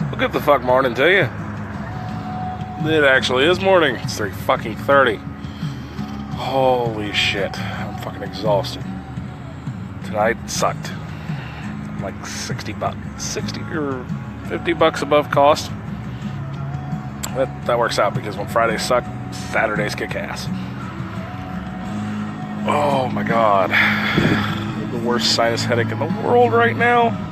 Well, good the fuck morning to you. It actually is morning. It's 3:30. Holy shit. I'm fucking exhausted. Tonight sucked. I'm like 60 or 50 bucks above cost. That works out because when Fridays suck, Saturdays kick ass. Oh my god. The worst sinus headache in the world right now.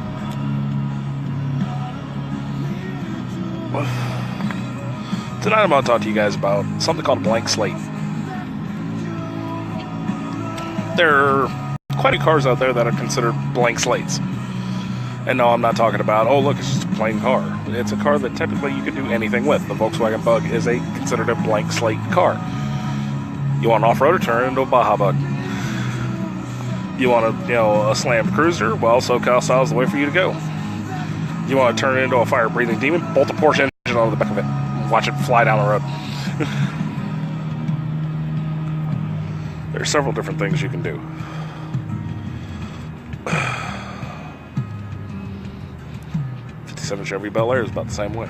Tonight I'm going to talk to you guys about something called a blank slate. There are quite a few cars out there that are considered blank slates. And no, I'm not talking about, oh look, it's just a plain car. It's a car that typically you can do anything with. The Volkswagen Bug is considered a blank slate car. You want an off-roader, turn it into a Baja Bug. You want a slammed cruiser, well, SoCal style is the way for you to go. You want to turn it into a fire-breathing demon, bolt a Porsche engine on the back of it, and watch it fly down the road. There are several different things you can do. '57 Chevy Bel Air is about the same way.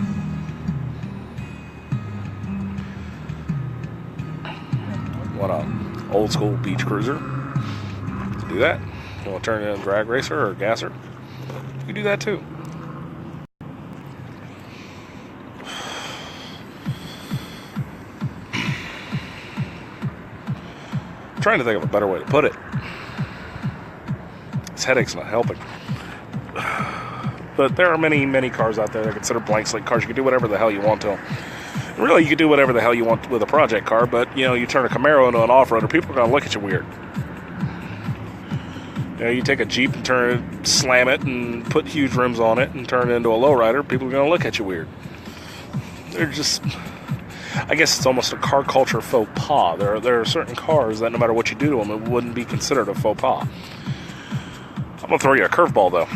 You want an old school beach cruiser? Do that. You want to turn it into a drag racer or a gasser? You can do that too. I'm trying to think of a better way to put it. This headache's not helping. But there are many cars out there that are considered blank slate cars. You can do whatever the hell you want to them. Really, you can do whatever the hell you want with a project car, but, you turn a Camaro into an off-roader, people are going to look at you weird. You take a Jeep and slam it and put huge rims on it and turn it into a lowrider, people are going to look at you weird. They're just... I guess it's almost a car culture faux pas. There are certain cars that no matter what you do to them, it wouldn't be considered a faux pas. I'm going to throw you a curveball, though.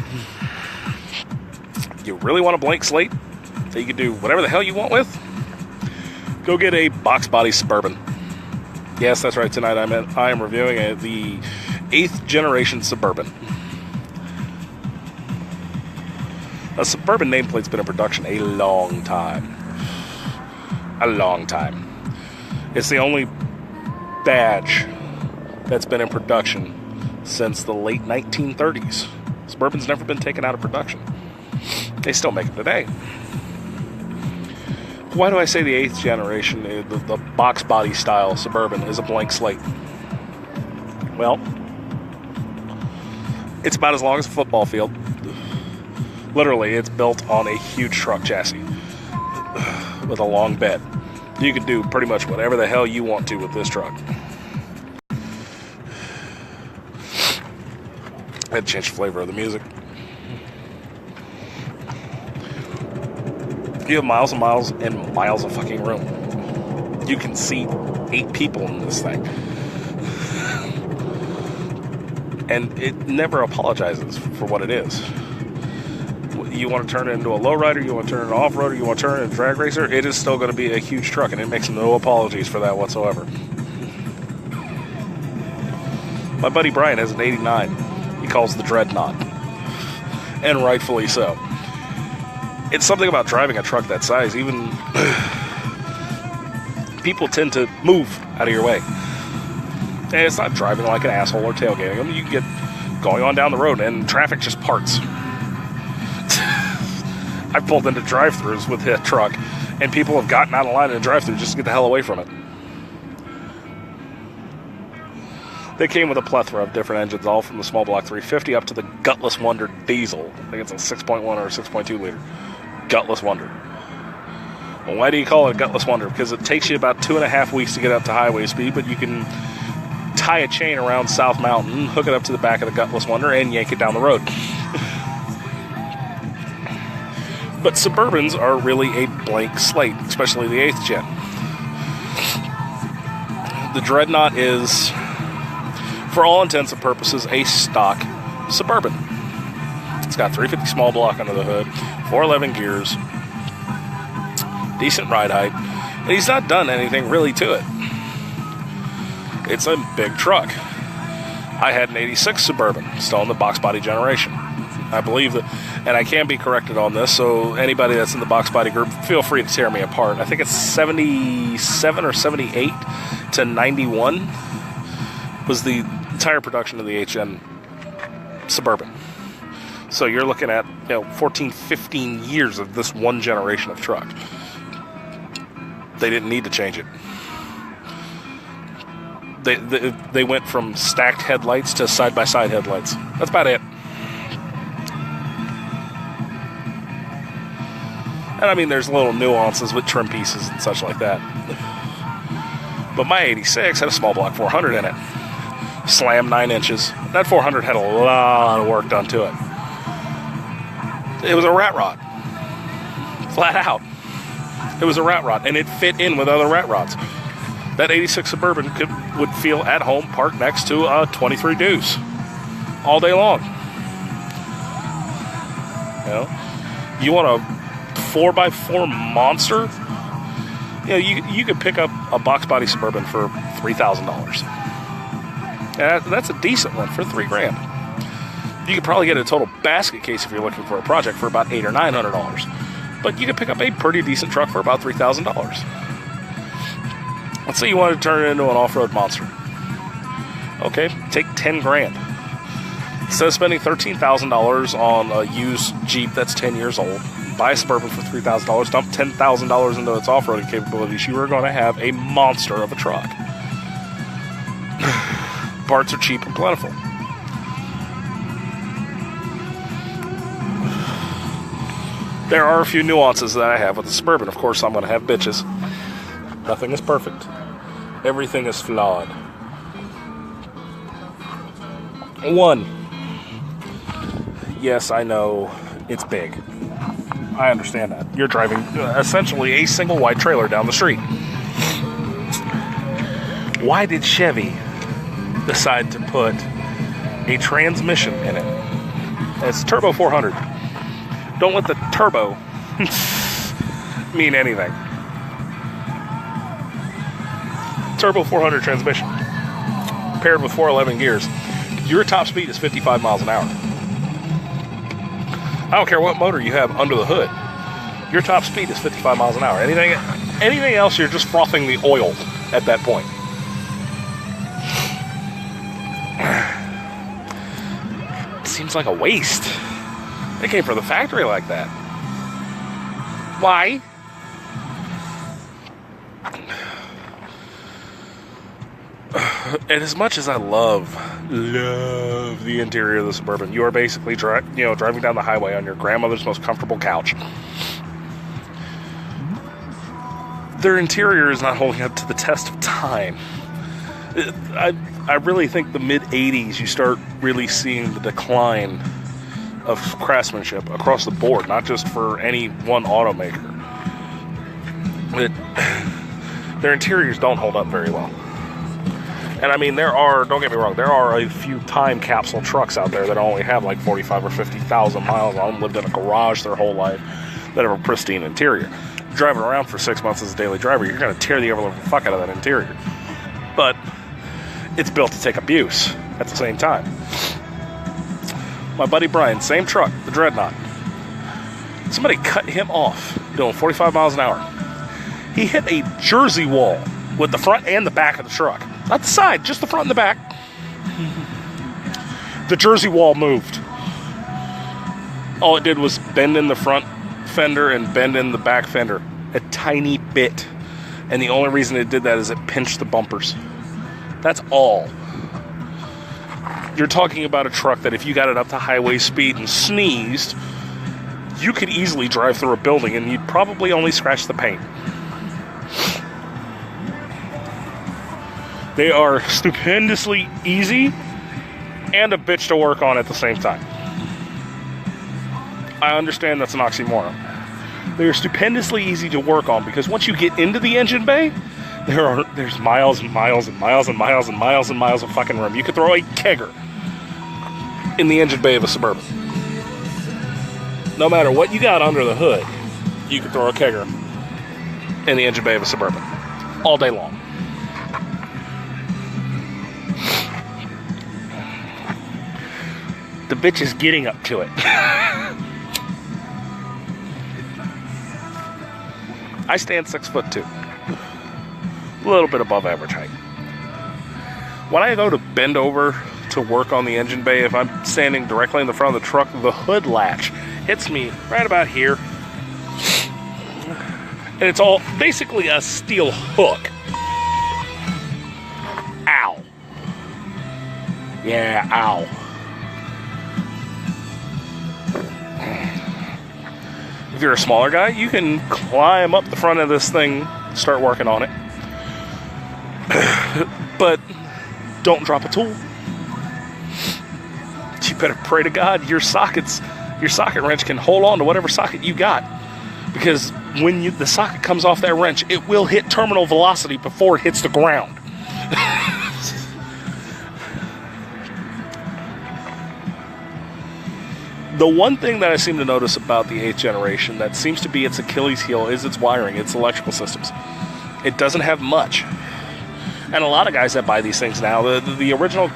You really want a blank slate that you can do whatever the hell you want with? Go get a box body Suburban. Yes, that's right. Tonight I am reviewing the 8th generation Suburban. A Suburban nameplate's been in production a long time. A long time. It's the only badge that's been in production since the late 1930s. Suburban's never been taken out of production. They still make them today. Why do I say the 8th generation, the box body style Suburban, is a blank slate? Well, it's about as long as a football field. Literally, it's built on a huge truck chassis with a long bed. You can do pretty much whatever the hell you want to with this truck. I had to change the flavor of the music. You have miles and miles and miles of fucking room. You can seat 8 people in this thing. And it never apologizes for what it is. You want to turn it into a lowrider, you want to turn it into an off-roader, you want to turn it into a drag racer, it is still going to be a huge truck, and it makes no apologies for that whatsoever. My buddy Brian has an 89. He calls the Dreadnought. And rightfully so. It's something about driving a truck that size, even people tend to move out of your way. And it's not driving like an asshole or tailgating them. You get going on down the road and traffic just parts. I've pulled into drive-thrus with a truck, and people have gotten out of line in a drive-thru just to get the hell away from it. They came with a plethora of different engines, all from the small block 350 up to the Gutless Wonder diesel. I think it's a 6.1 or a 6.2 liter. Gutless Wonder. Well, why do you call it a Gutless Wonder? Because it takes you about 2.5 weeks to get up to highway speed, but you can tie a chain around South Mountain, hook it up to the back of the Gutless Wonder, and yank it down the road. But Suburbans are really a blank slate, especially the 8th gen. The Dreadnought is, for all intents and purposes, a stock Suburban. It's got 350 small block under the hood, 411 gears, decent ride height, and he's not done anything really to it. It's a big truck. I had an 86 Suburban, still in the box body generation. I believe that, and I can be corrected on this, so anybody that's in the box body group, feel free to tear me apart. I think it's 77 or 78 to 91 was the tire production of the HN Suburban. So you're looking at 14, 15 years of this one generation of truck. They didn't need to change it. They went from stacked headlights to side-by-side headlights. That's about it. And I mean, there's little nuances with trim pieces and such like that. But my 86 had a small block 400 in it. Slam 9 inches. That 400 had a lot of work done to it. It was a rat rod. Flat out. It was a rat rod, and it fit in with other rat rods. That 86 Suburban would feel at home parked next to a 23 Deuce all day long. You want a 4x4 monster? You could pick up a box body Suburban for $3,000. That's a decent one for $3,000. You could probably get a total basket case if you're looking for a project for about $800 or $900. But you could pick up a pretty decent truck for about $3,000. Let's say you want to turn it into an off-road monster. Okay, take $10,000. Instead of spending $13,000 on a used Jeep that's 10 years old, buy a Suburban for $3,000, dump $10,000 into its off-roading capabilities, you are going to have a monster of a truck. Parts are cheap and plentiful. There are a few nuances that I have with the Suburban. Of course, I'm going to have bitches. Nothing is perfect. Everything is flawed. 1. Yes, I know it's big. I understand that. You're driving essentially a single wide trailer down the street. Why did Chevy decide to put a transmission in it? It's Turbo 400. Don't let the turbo mean anything. Turbo 400 transmission paired with 411 gears. Your top speed is 55 miles an hour. I don't care what motor you have under the hood. Your top speed is 55 miles an hour. Anything else, you're just frothing the oil at that point. It seems like a waste. They came from the factory like that. Why? And as much as I love the interior of the Suburban, you are basically driving down the highway on your grandmother's most comfortable couch. Their interior is not holding up to the test of time. I really think the mid-'80s you start really seeing the decline of craftsmanship across the board, not just for any one automaker. Their interiors don't hold up very well. And I mean, don't get me wrong, there are a few time capsule trucks out there that only have like 45 or 50,000 miles on them, lived in a garage their whole life, that have a pristine interior. Driving around for 6 months as a daily driver, you're going to tear the ever-living fuck out of that interior. But it's built to take abuse at the same time. My buddy Brian, same truck, the Dreadnought. Somebody cut him off doing 45 miles an hour. He hit a Jersey wall with the front and the back of the truck. Not the side, just the front and the back. The Jersey wall moved. All it did was bend in the front fender and bend in the back fender a tiny bit. And the only reason it did that is it pinched the bumpers. That's all. You're talking about a truck that if you got it up to highway speed and sneezed, you could easily drive through a building and you'd probably only scratch the paint. They are stupendously easy and a bitch to work on at the same time. I understand that's an oxymoron. They are stupendously easy to work on because once you get into the engine bay, there's miles and miles and miles and miles and miles and miles of fucking room. You could throw a kegger in the engine bay of a Suburban. No matter what you got under the hood, you could throw a kegger in the engine bay of a Suburban all day long. The bitch is getting up to it. I stand 6'2", a little bit above average height. When I go to bend over to work on the engine bay, if I'm standing directly in the front of the truck, the hood latch hits me right about here. And it's all basically a steel hook. Ow. Yeah, ow. If you're a smaller guy, you can climb up the front of this thing, start working on it. But don't drop a tool. You better pray to God your socket wrench can hold on to whatever socket you got. Because when the socket comes off that wrench, it will hit terminal velocity before it hits the ground. The one thing that I seem to notice about the 8th generation that seems to be its Achilles heel is its wiring, its electrical systems. It doesn't have much. And a lot of guys that buy these things now, the original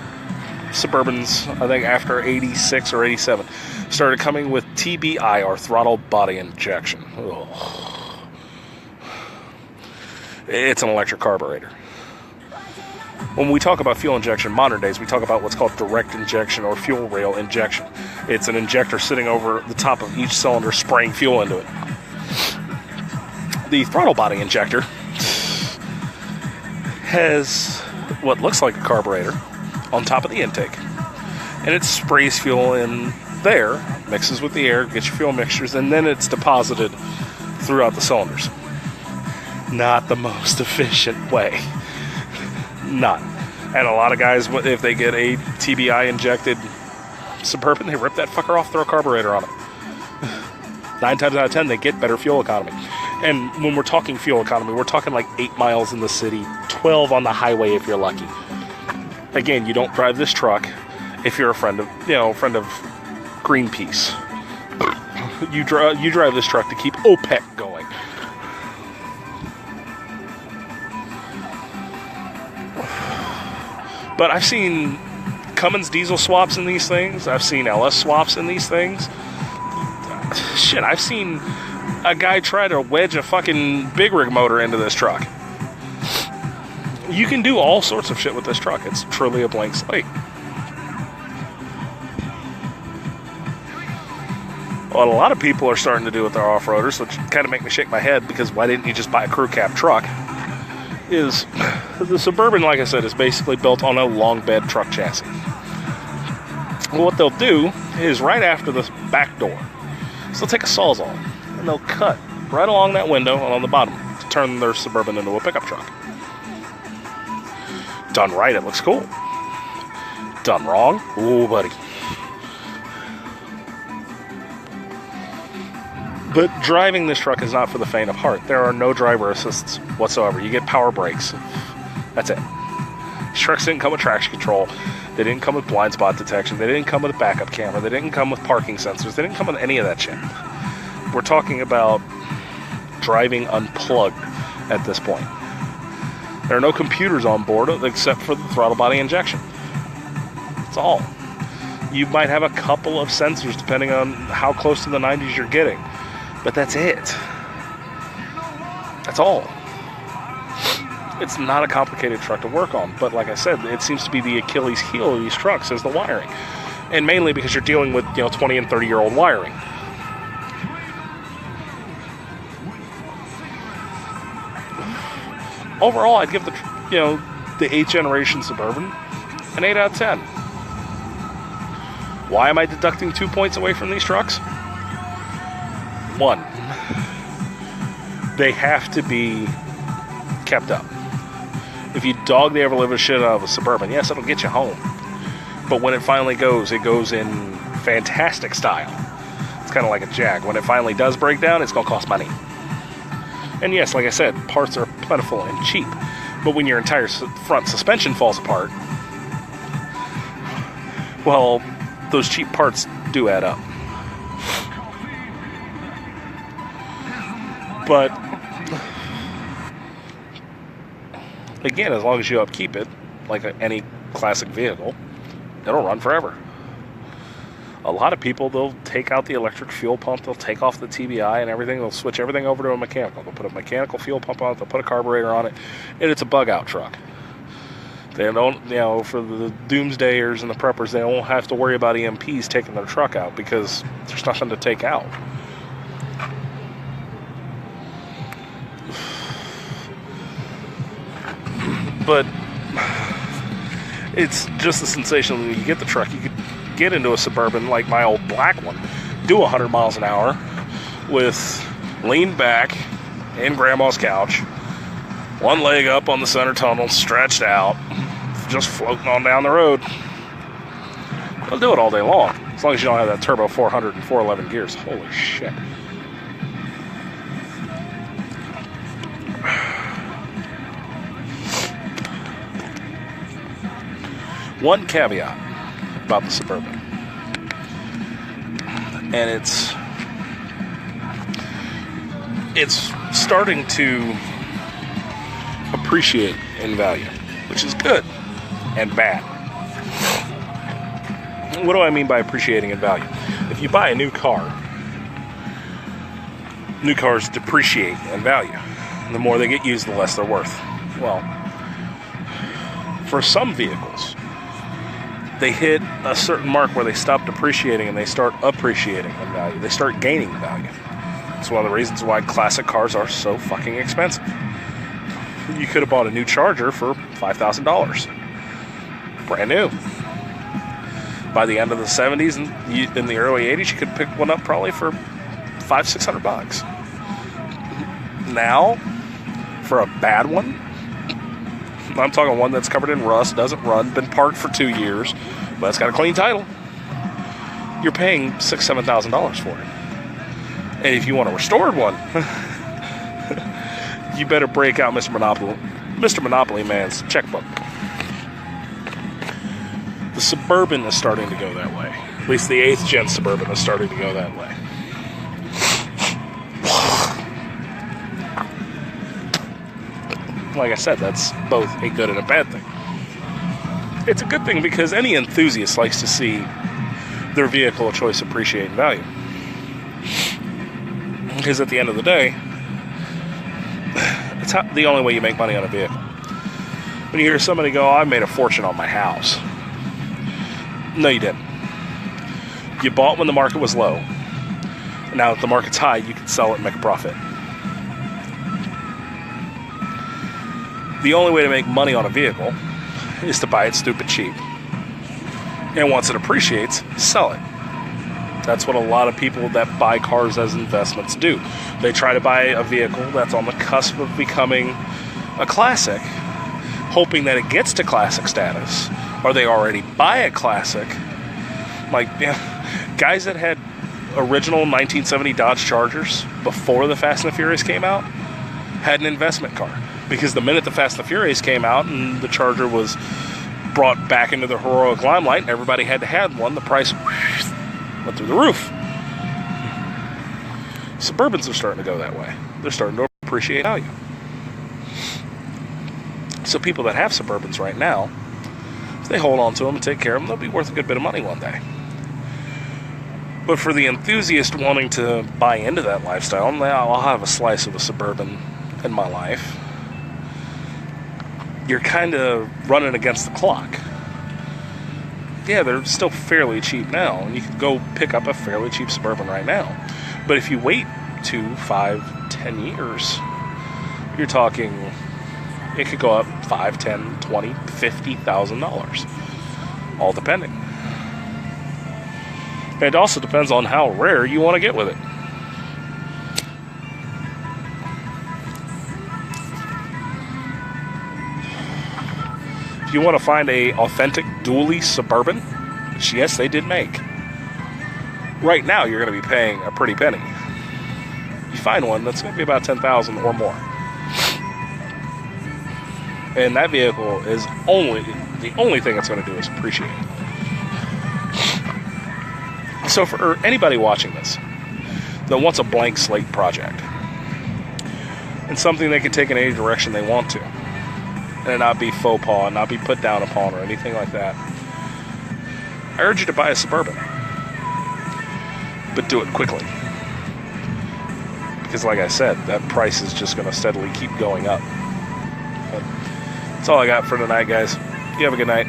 Suburbans, I think after 86 or 87, started coming with TBI, or throttle body injection. Ugh. It's an electric carburetor. When we talk about fuel injection in modern days, we talk about what's called direct injection or fuel rail injection. It's an injector sitting over the top of each cylinder spraying fuel into it. The throttle body injector has what looks like a carburetor on top of the intake. And it sprays fuel in there, mixes with the air, gets your fuel mixtures, and then it's deposited throughout the cylinders. Not the most efficient way. Not. And a lot of guys, if they get a TBI injected Suburban, they rip that fucker off, throw a carburetor on it. 9 times out of 10, they get better fuel economy. And when we're talking fuel economy, we're talking like 8 miles in the city, 12 on the highway if you're lucky. Again, you don't drive this truck if you're a friend of Greenpeace. You drive this truck to keep OPEC going. But I've seen Cummins diesel swaps in these things. I've seen LS swaps in these things. Shit, I've seen a guy try to wedge a fucking big rig motor into this truck. You can do all sorts of shit with this truck. It's truly a blank slate. What a lot of people are starting to do with their off-roaders, which kind of make me shake my head, because why didn't you just buy a crew cab truck, is the Suburban, like I said, is basically built on a long bed truck chassis. What they'll do is right after the back door, so they'll take a Sawzall and they'll cut right along that window and on the bottom to turn their Suburban into a pickup truck. Done right, it looks cool. Done wrong, ooh, buddy. But driving this truck is not for the faint of heart. There are no driver assists whatsoever. You get power brakes. That's it. These trucks didn't come with traction control. They didn't come with blind spot detection. They didn't come with a backup camera. They didn't come with parking sensors. They didn't come with any of that shit. We're talking about driving unplugged at this point. There are no computers on board except for the throttle body injection. That's all. You might have a couple of sensors depending on how close to the 90s you're getting. But that's it. That's all. It's not a complicated truck to work on. But like I said, it seems to be the Achilles heel of these trucks is the wiring. And mainly because you're dealing with 20 and 30-year-old wiring. Overall, I'd give the 8th generation Suburban an 8 out of 10. Why am I deducting 2 points away from these trucks? 1, they have to be kept up. If you dog the ever-living shit out of a Suburban, yes, it'll get you home. But when it finally goes, it goes in fantastic style. It's kind of like a Jag. When it finally does break down, it's going to cost money. And yes, like I said, parts are plentiful and cheap. But when your entire front suspension falls apart, well, those cheap parts do add up. But again, as long as you upkeep it, like any classic vehicle, it'll run forever. A lot of people, they'll take out the electric fuel pump, they'll take off the TBI and everything, they'll switch everything over to a mechanical. They'll put a mechanical fuel pump on it, they'll put a carburetor on it, and it's a bug-out truck. They don't, for the doomsdayers and the preppers, they won't have to worry about EMPs taking their truck out because there's nothing to take out. But it's just the sensation when you get the truck. You could get into a Suburban like my old black one, do 100 miles an hour with lean back in grandma's couch, one leg up on the center tunnel, stretched out, just floating on down the road. I'll do it all day long, as long as you don't have that turbo 400 and 411 gears. Holy shit. One caveat about the Suburban, and it's starting to appreciate in value, which is good and bad. What do I mean by appreciating in value? If you buy a new car, new cars depreciate in value. The more they get used, the less they're worth. Well, for some vehicles, they hit a certain mark where they stop depreciating and they start appreciating in value. They start gaining value. It's one of the reasons why classic cars are so fucking expensive. You could have bought a new Charger for $5,000. Brand new. By the end of the 70s and in the early 80s, you could pick one up probably for $500-600. Now, for a bad one, I'm talking one that's covered in rust, doesn't run, been parked for 2 years, but it's got a clean title, you're paying $6,000-7,000 for it. And if you want a restored one, you better break out Mr. Monopoly Man's checkbook. The Suburban is starting to go that way. At least the 8th gen Suburban is starting to go that way. Like I said, that's both a good and a bad thing. It's a good thing because any enthusiast likes to see their vehicle of choice appreciate in value. Because at the end of the day, it's the only way you make money on a vehicle. When you hear somebody go, I made a fortune on my house. No, you didn't. You bought when the market was low. Now that the market's high, you can sell it and make a profit. The only way to make money on a vehicle is to buy it stupid cheap. And once it appreciates, sell it. That's what a lot of people that buy cars as investments do. They try to buy a vehicle that's on the cusp of becoming a classic, hoping that it gets to classic status, or they already buy a classic. Like, guys that had original 1970 Dodge Chargers before the Fast and the Furious came out had an investment car. Because the minute the Fast and the Furious came out and the Charger was brought back into the heroic limelight and everybody had to have one, the price went through the roof. Suburbans are starting to go that way. They're starting to appreciate value. So people that have Suburbans right now, if they hold on to them and take care of them, they'll be worth a good bit of money one day. But for the enthusiast wanting to buy into that lifestyle, I'll have a slice of a Suburban in my life. You're kind of running against the clock. Yeah, they're still fairly cheap now, and you can go pick up a fairly cheap Suburban right now. But if you wait 2, 5, 10 years, you're talking, it could go up $5, $10, $20, $50,000, all depending. And it also depends on how rare you want to get with it. If you want to find a authentic dually Suburban, which yes, they did make, right now you're going to be paying a pretty penny. You find one that's going to be about $10,000 or more, and that vehicle is the only thing it's going to do is appreciate. So for anybody watching this that wants a blank slate project and something they can take in any direction they want to, and not be faux pas, not be put down upon or anything like that, I urge you to buy a Suburban. but do it quickly. Because like I said, that price is just going to steadily keep going up. But that's all I got for tonight, guys. You have a good night.